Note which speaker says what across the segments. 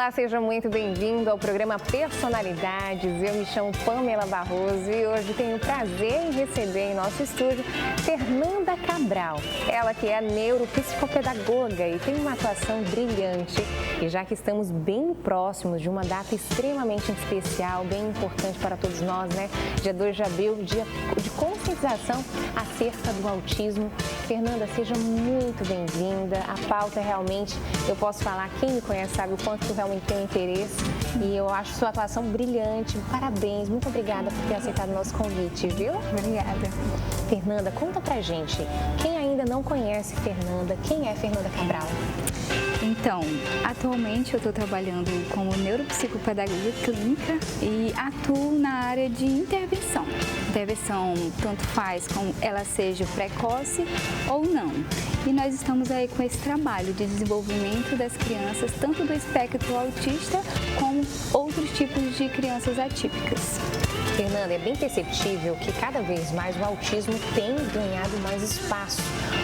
Speaker 1: Olá, seja muito bem-vindo ao programa Personalidades. Eu me chamo Pamela Barroso e hoje tenho o prazer em receber em nosso estúdio Fernanda Cabral. Ela que é neuropsicopedagoga e tem uma atuação brilhante. E já que estamos bem próximos de uma data extremamente especial, bem importante para todos nós, né? Dia 2 de abril, dia de conscientização acerca do autismo. Fernanda, seja muito bem-vinda. A pauta realmente, eu posso falar, quem me conhece sabe o quanto tu realmente tem interesse e eu acho sua atuação brilhante. Parabéns, muito obrigada por ter aceitado o nosso convite, viu?
Speaker 2: Obrigada.
Speaker 1: Fernanda, conta pra gente, quem ainda não conhece Fernanda, quem é Fernanda Cabral?
Speaker 2: Então, atualmente eu estou trabalhando como neuropsicopedagoga clínica e atuo na área de intervenção. Intervenção tanto faz como ela seja precoce ou não. E nós estamos aí com esse trabalho de desenvolvimento das crianças, tanto do espectro autista como outros tipos de crianças atípicas.
Speaker 1: Fernanda, é bem perceptível que cada vez mais o autismo tem ganhado mais espaço.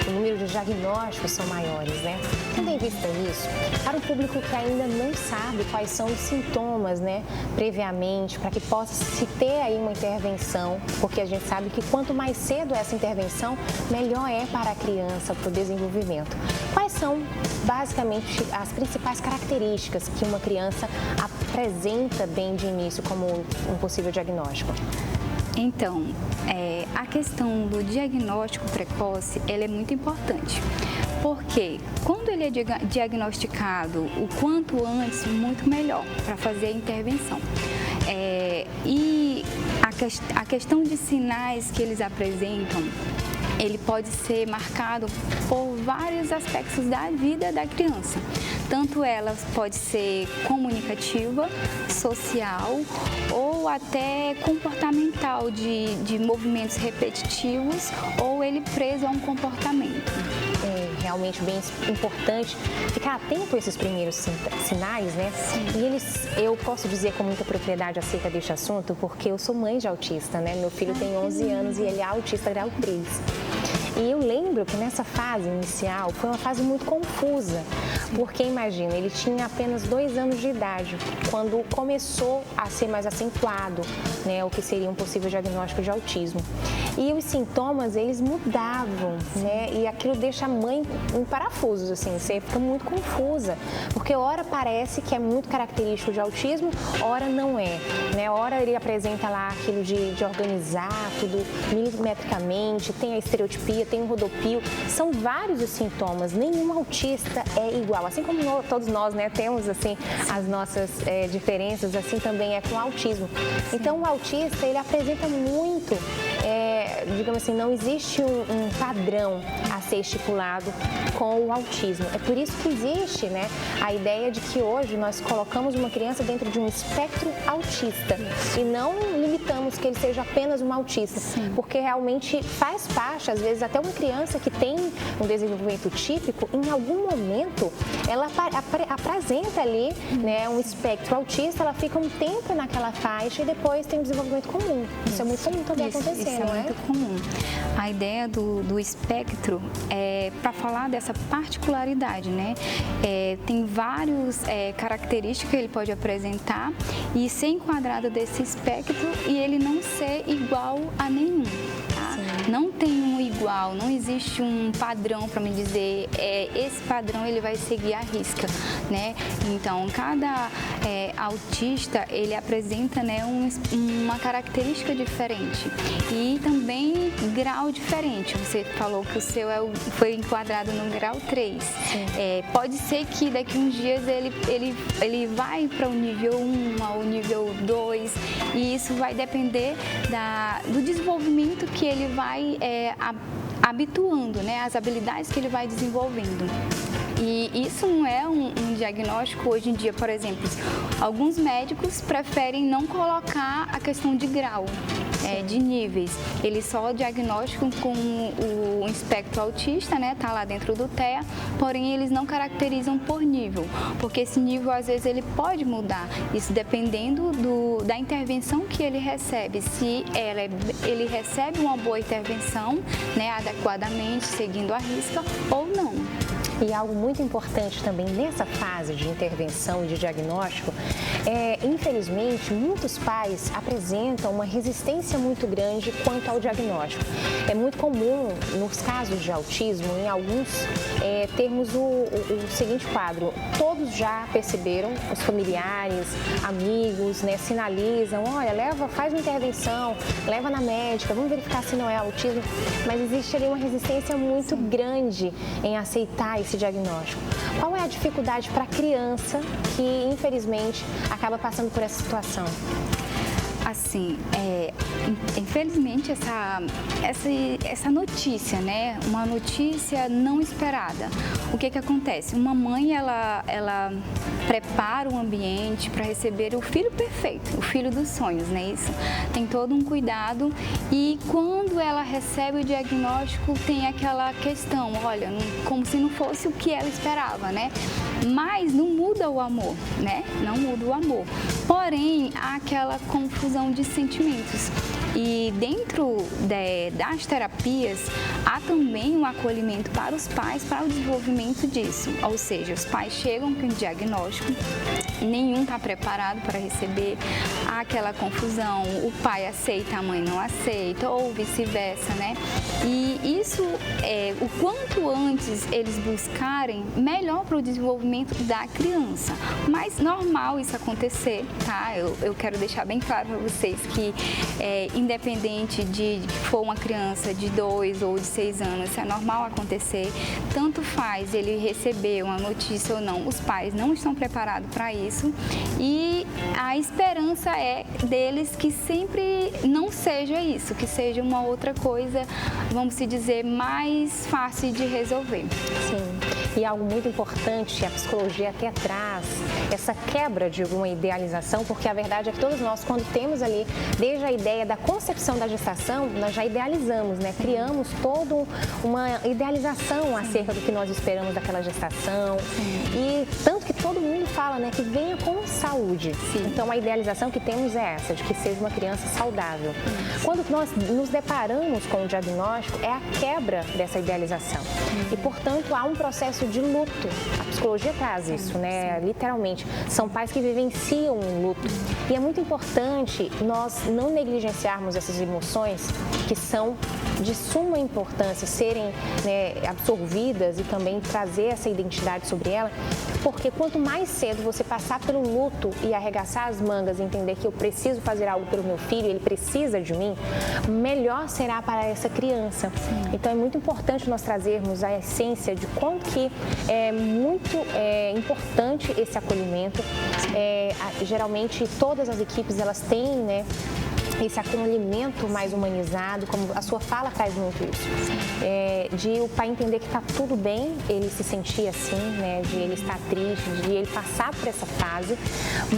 Speaker 1: O número de diagnósticos são maiores, né? Tendo em vista isso, para o público que ainda não sabe quais são os sintomas, né, previamente, para que possa se ter aí uma intervenção, porque a gente sabe que quanto mais cedo essa intervenção, melhor é para a criança, para o desenvolvimento. Quais são, basicamente, as principais características que uma criança apresenta bem de início como um possível diagnóstico?
Speaker 2: Então, a questão do diagnóstico precoce, ela é muito importante, porque quando ele é diagnosticado o quanto antes, muito melhor para fazer a intervenção. E a questão de sinais que eles apresentam, ele pode ser marcado por vários aspectos da vida da criança. Tanto ela pode ser comunicativa, social ou até comportamental, de movimentos repetitivos ou ele preso a um comportamento.
Speaker 1: É realmente bem importante ficar atento a esses primeiros sinais, né?
Speaker 2: Sim.
Speaker 1: E eu posso dizer com muita propriedade acerca deste assunto, porque eu sou mãe de autista, né? Meu filho tem 11 anos e ele é autista grau 3. E eu lembro que nessa fase inicial foi uma fase muito confusa, porque imagina, ele tinha apenas 2 anos de idade, quando começou a ser mais acentuado, né, o que seria um possível diagnóstico de autismo. E os sintomas, eles mudavam, né, e aquilo deixa a mãe em parafusos, assim, você fica muito confusa, porque ora parece que é muito característico de autismo, ora não é, né, ora ele apresenta lá aquilo de organizar tudo milimetricamente, tem a estereotipia, tem o rodopio, são vários os sintomas, nenhum autista é igual, assim como todos nós, né, temos assim as nossas diferenças, assim também é com o autismo. Então o autista, ele apresenta muito, digamos assim, não existe um padrão a ser estipulado com o autismo. É por isso que existe, né, a ideia de que hoje nós colocamos uma criança dentro de um espectro autista e não limitamos que ele seja apenas um autista, porque realmente faz parte, às vezes, até uma criança que tem um desenvolvimento típico, em algum momento ela apresenta ali, né, um espectro autista, ela fica um tempo naquela faixa e depois tem um desenvolvimento comum. Isso é muito comum também acontecer,
Speaker 2: isso
Speaker 1: não é?
Speaker 2: É muito comum. A ideia do espectro é para falar dessa particularidade, né? Tem várias características que ele pode apresentar e ser enquadrado desse espectro e ele não ser igual a nenhum. Não tem um igual, não existe um padrão para me dizer, esse padrão ele vai seguir à risca, né? Então, cada autista, ele apresenta, né, uma característica diferente e também grau diferente. Você falou que o seu foi enquadrado no grau 3. Pode ser que daqui uns dias ele vai para o nível 1, ao nível 2 e isso vai depender do desenvolvimento que ele vai habituando, né, as habilidades que ele vai desenvolvendo. E isso não é um diagnóstico hoje em dia, por exemplo, alguns médicos preferem não colocar a questão de grau, de níveis. Eles só diagnosticam com o espectro autista, né, tá lá dentro do TEA, porém eles não caracterizam por nível, porque esse nível às vezes ele pode mudar, isso dependendo da intervenção que ele recebe, se ele recebe uma boa intervenção, né, adequadamente, seguindo a risca ou não.
Speaker 1: E algo muito importante também nessa fase de intervenção e de diagnóstico infelizmente, muitos pais apresentam uma resistência muito grande quanto ao diagnóstico. É muito comum, nos casos de autismo, em alguns, termos o seguinte quadro: todos já perceberam, os familiares, amigos, né, sinalizam, olha, faz uma intervenção, leva na médica, vamos verificar se não é autismo, mas existe ali uma resistência muito grande em aceitar esse diagnóstico. Qual é a dificuldade para a criança que, infelizmente, acaba passando por essa situação?
Speaker 2: Assim, infelizmente essa notícia, né, uma notícia não esperada. O que acontece? Uma mãe, ela prepara o ambiente para receber o filho perfeito, o filho dos sonhos, né? Isso tem todo um cuidado, e quando ela recebe o diagnóstico tem aquela questão, olha, como se não fosse o que ela esperava, né? Mas não muda o amor, né? Não muda o amor. Porém, há aquela confusão de sentimentos. E dentro das terapias, há também um acolhimento para os pais para o desenvolvimento disso. Ou seja, os pais chegam com o diagnóstico, nenhum está preparado para receber, há aquela confusão, o pai aceita, a mãe não aceita, ou vice-versa, né? E isso, o quanto antes eles buscarem, melhor para o desenvolvimento da criança. Mas normal isso acontecer, tá? Eu quero deixar bem claro para vocês que, independente de que for uma criança de 2 ou de 6 anos, isso é normal acontecer. Tanto faz ele receber uma notícia ou não, os pais não estão preparados para isso, e a esperança é deles que sempre não seja isso, que seja uma outra coisa, vamos se dizer, mais fácil de resolver.
Speaker 1: Sim, e algo muito importante que a psicologia até traz, essa quebra de uma idealização, porque a verdade é que todos nós, quando temos ali, desde a ideia da concepção da gestação, nós já idealizamos, né? Criamos toda uma idealização acerca do que nós esperamos daquela gestação. E tanto que todo mundo fala, né, que venha com saúde. Então a idealização que temos é essa, de que seja uma criança saudável. Quando nós nos deparamos com o diagnóstico, é a quebra dessa idealização. E, portanto, há um processo de luto. A psicologia traz isso, né? Literalmente. São pais que vivenciam um luto. E é muito importante nós não negligenciarmos essas emoções que são de suma importância, serem, né, absorvidas e também trazer essa identidade sobre ela, porque quanto mais cedo você passar pelo luto e arregaçar as mangas e entender que eu preciso fazer algo pelo meu filho, ele precisa de mim, melhor será para essa criança. Então é muito importante nós trazermos a essência de quanto que é muito importante esse acolhimento. Geralmente todas as equipes elas têm, né, esse acolhimento mais humanizado, como a sua fala traz muito isso, de o pai entender que está tudo bem, ele se sentir assim, né, de ele estar triste, de ele passar por essa fase,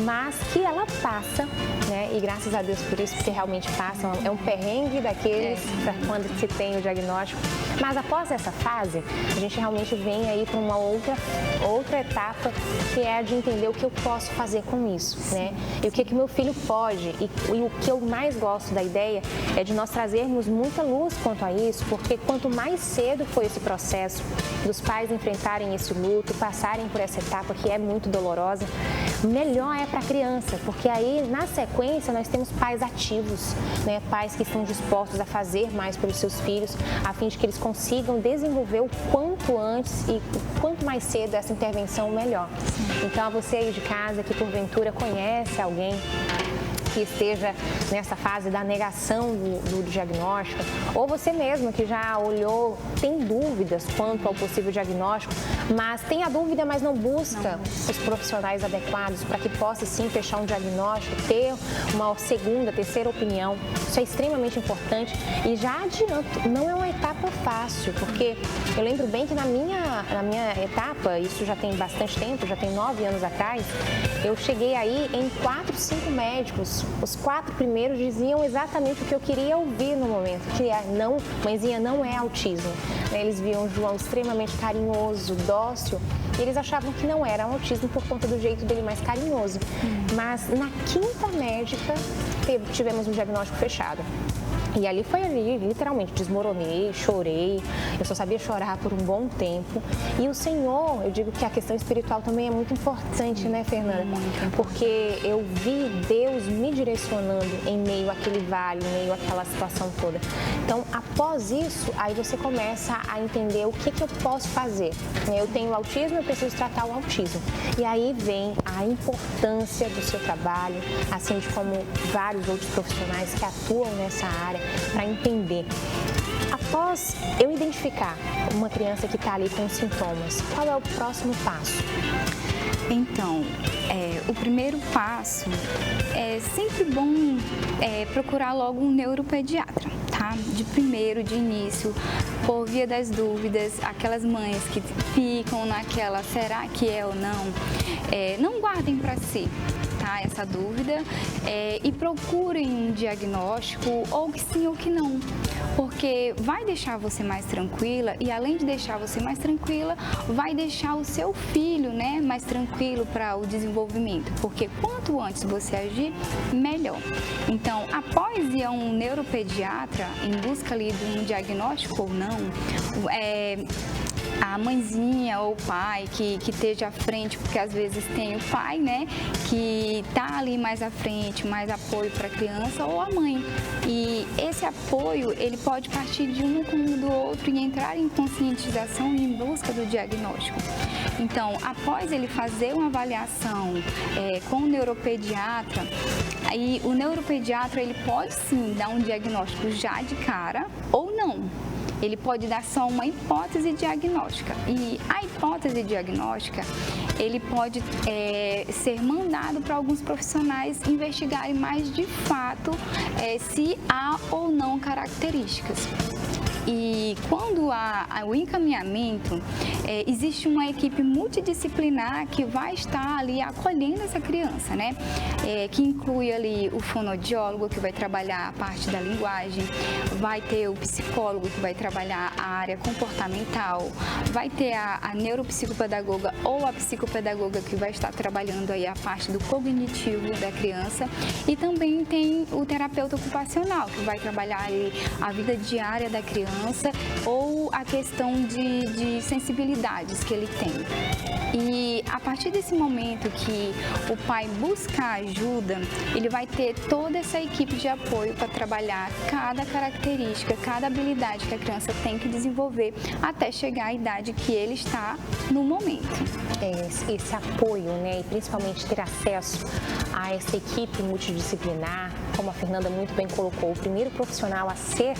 Speaker 1: mas que ela passa, né, e graças a Deus por isso, porque realmente passa, é um perrengue daqueles para quando se tem o diagnóstico, mas após essa fase, a gente realmente vem aí para uma outra etapa, que é a de entender o que eu posso fazer com isso, né, e o que meu filho pode, e o que eu mais gosto da ideia é de nós trazermos muita luz quanto a isso, porque quanto mais cedo for esse processo dos pais enfrentarem esse luto, passarem por essa etapa que é muito dolorosa, melhor é para a criança, porque aí na sequência nós temos pais ativos, né? Pais que estão dispostos a fazer mais pelos seus filhos, a fim de que eles consigam desenvolver o quanto antes e quanto mais cedo essa intervenção, melhor. Então, a você aí de casa que porventura conhece alguém que esteja nessa fase da negação do diagnóstico, ou você mesmo que já olhou, tem dúvidas quanto ao possível diagnóstico, mas tem a dúvida, mas não busca os profissionais adequados para que possa sim fechar um diagnóstico, ter uma segunda, terceira opinião. Isso é extremamente importante e já adianto, não é uma etapa fácil, porque eu lembro bem que na minha etapa, isso já tem bastante tempo, já tem 9 anos atrás, eu cheguei aí em 4, 5 médicos. Os 4 primeiros diziam exatamente o que eu queria ouvir no momento, que é, não, mãezinha, não é autismo. Eles viam o João extremamente carinhoso, dócil, e eles achavam que não era um autismo por conta do jeito dele mais carinhoso. Mas na 5ª médica tivemos um diagnóstico fechado. E ali foi literalmente, desmoronei, chorei, eu só sabia chorar por um bom tempo. E o Senhor, eu digo que a questão espiritual também é muito importante, né, Fernanda? Porque eu vi Deus me direcionando em meio àquele vale, em meio àquela situação toda. Então, após isso, aí você começa a entender o que eu posso fazer. Eu tenho autismo, eu preciso tratar o autismo. E aí vem a importância do seu trabalho, assim como vários outros profissionais que atuam nessa área, para entender. Após eu identificar uma criança que está ali com sintomas, qual é o próximo passo?
Speaker 2: Então, o primeiro passo é sempre bom procurar logo um neuropediatra, tá? De início, por via das dúvidas, aquelas mães que ficam naquela, será que é ou não? Não guardem para si, tá? Essa dúvida e procurem um diagnóstico, ou que sim ou que não, porque vai deixar você mais tranquila e, além de deixar você mais tranquila, vai deixar o seu filho, né, mais tranquilo para o desenvolvimento, porque quanto antes você agir, melhor. Então, após ir a um neuropediatra em busca ali de um diagnóstico ou não, a mãezinha ou o pai que esteja à frente, porque às vezes tem o pai, né, que está ali mais à frente, mais apoio para a criança, ou a mãe. E esse apoio, ele pode partir de um com o do outro e entrar em conscientização e em busca do diagnóstico. Então, após ele fazer uma avaliação com o neuropediatra, aí o neuropediatra, ele pode sim dar um diagnóstico já de cara ou não. Ele pode dar só uma hipótese diagnóstica, e a hipótese diagnóstica, ele pode ser mandado para alguns profissionais investigarem mais de fato se há ou não características. E quando há o encaminhamento, existe uma equipe multidisciplinar que vai estar ali acolhendo essa criança, né? Que inclui ali o fonoaudiólogo, que vai trabalhar a parte da linguagem, vai ter o psicólogo, que vai trabalhar a área comportamental, vai ter a neuropsicopedagoga ou a psicopedagoga, que vai estar trabalhando aí a parte do cognitivo da criança, e também tem o terapeuta ocupacional, que vai trabalhar ali a vida diária da criança ou a questão de sensibilidades que ele tem. E a partir desse momento que o pai busca ajuda, ele vai ter toda essa equipe de apoio para trabalhar cada característica, cada habilidade que a criança tem que desenvolver até chegar à idade que ele está no momento.
Speaker 1: Esse apoio, né, e principalmente ter acesso a essa equipe multidisciplinar, como a Fernanda muito bem colocou, o primeiro profissional a ser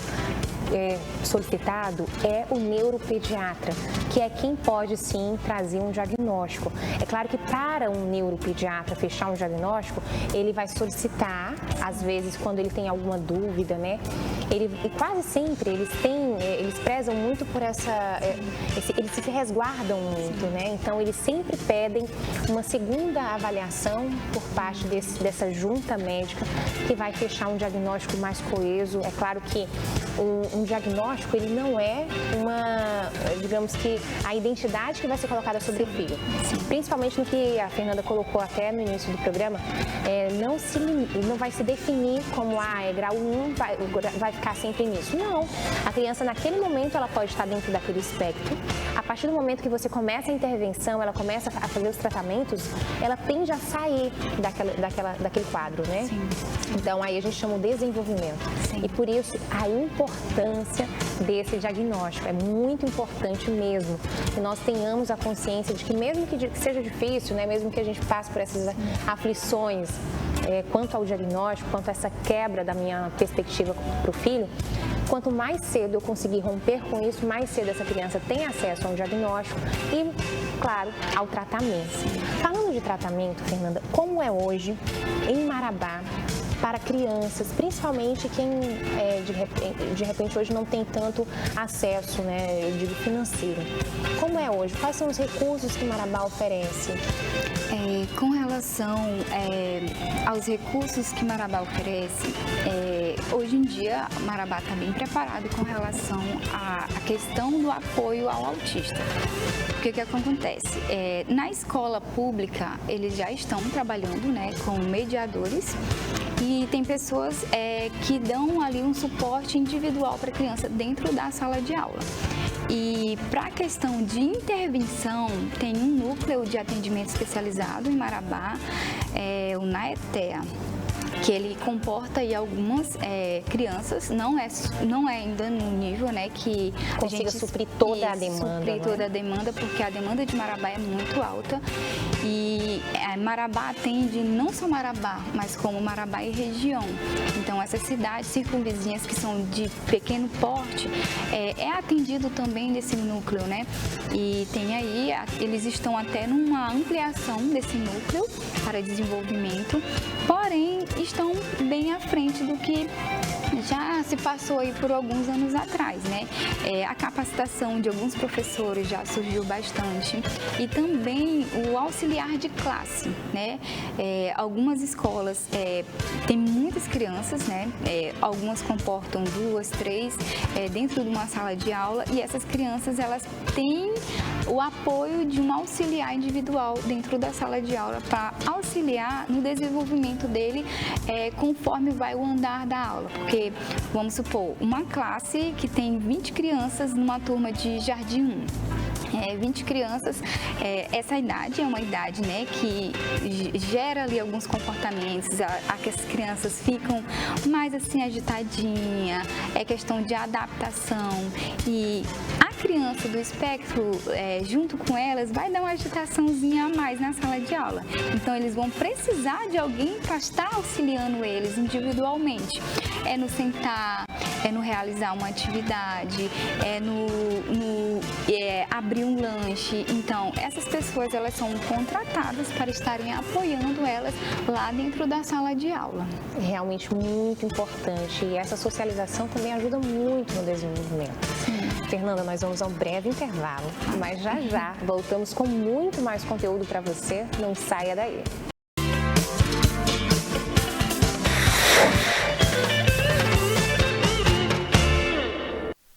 Speaker 1: solicitado é o neuropediatra, que é quem pode sim trazer um diagnóstico. É claro que para um neuropediatra fechar um diagnóstico, ele vai solicitar, às vezes quando ele tem alguma dúvida, né? E quase sempre eles prezam muito por eles se resguardam muito, né? Então eles sempre pedem uma segunda avaliação por parte dessa junta médica, que vai fechar um diagnóstico mais coeso. É claro que um diagnóstico, ele não é digamos que a identidade que vai ser colocada sobre o filho. Principalmente no que a Fernanda colocou até no início do programa, não vai se definir como é grau 1, vai ficar sempre nisso. Não, a criança naquele momento ela pode estar dentro daquele espectro. A partir do momento que você começa a intervenção, ela começa a fazer os tratamentos, ela tende a sair daquele quadro, né? Sim. Então aí a gente chama o desenvolvimento. Sim. E por isso a importância desse diagnóstico é muito importante mesmo, que nós tenhamos a consciência de que mesmo que seja difícil, né, mesmo que a gente passe por essas aflições quanto ao diagnóstico, quanto a essa quebra da minha perspectiva para o filho, quanto mais cedo eu conseguir romper com isso, mais cedo essa criança tem acesso a um diagnóstico e, claro, ao tratamento. Falando de tratamento, Fernanda, como é hoje em Marabá para crianças, principalmente quem de repente hoje não tem tanto acesso, né, eu digo financeiro. Como é hoje? Quais são os recursos que Marabá oferece?
Speaker 2: Com relação aos recursos que Marabá oferece, hoje em dia Marabá está bem preparado com relação à questão do apoio ao autista. O que acontece? Na escola pública, eles já estão trabalhando, né, com mediadores, e tem pessoas que dão ali um suporte individual para a criança dentro da sala de aula. E para a questão de intervenção, tem um núcleo de atendimento especializado em Marabá, o NAETEA, que ele comporta aí algumas crianças, não é ainda no nível, né, que
Speaker 1: consiga suprir toda a demanda.
Speaker 2: Suprir toda a demanda, porque a demanda de Marabá é muito alta e Marabá atende não só Marabá, mas como Marabá e região. Então essas cidades circunvizinhas que são de pequeno porte é atendido também nesse núcleo, né? E tem aí, eles estão até numa ampliação desse núcleo para desenvolvimento, porém estão bem à frente do que já se passou aí por alguns anos atrás, né? A capacitação de alguns professores já surgiu bastante e também o auxiliar de classe, né? Algumas escolas têm muitas crianças, né? Algumas comportam 2, 3 dentro de uma sala de aula e essas crianças elas têm o apoio de um auxiliar individual dentro da sala de aula para auxiliar no desenvolvimento dele conforme vai o andar da aula, porque vamos supor, uma classe que tem 20 crianças numa turma de Jardim 1, 20 crianças, essa idade é uma idade, né, que gera ali alguns comportamentos, que as crianças ficam mais assim agitadinha, é questão de adaptação e a criança do espectro, junto com elas, vai dar uma agitaçãozinha a mais na sala de aula. Então, eles vão precisar de alguém para estar auxiliando eles individualmente. É no sentar, é no realizar uma atividade, é no abrir um lanche. Então, essas pessoas, elas são contratadas para estarem apoiando elas lá dentro da sala de aula.
Speaker 1: É realmente muito importante e essa socialização também ajuda muito no desenvolvimento.
Speaker 2: Sim.
Speaker 1: Fernanda, nós vamos a um breve intervalo, mas já voltamos com muito mais conteúdo para você. Não saia daí.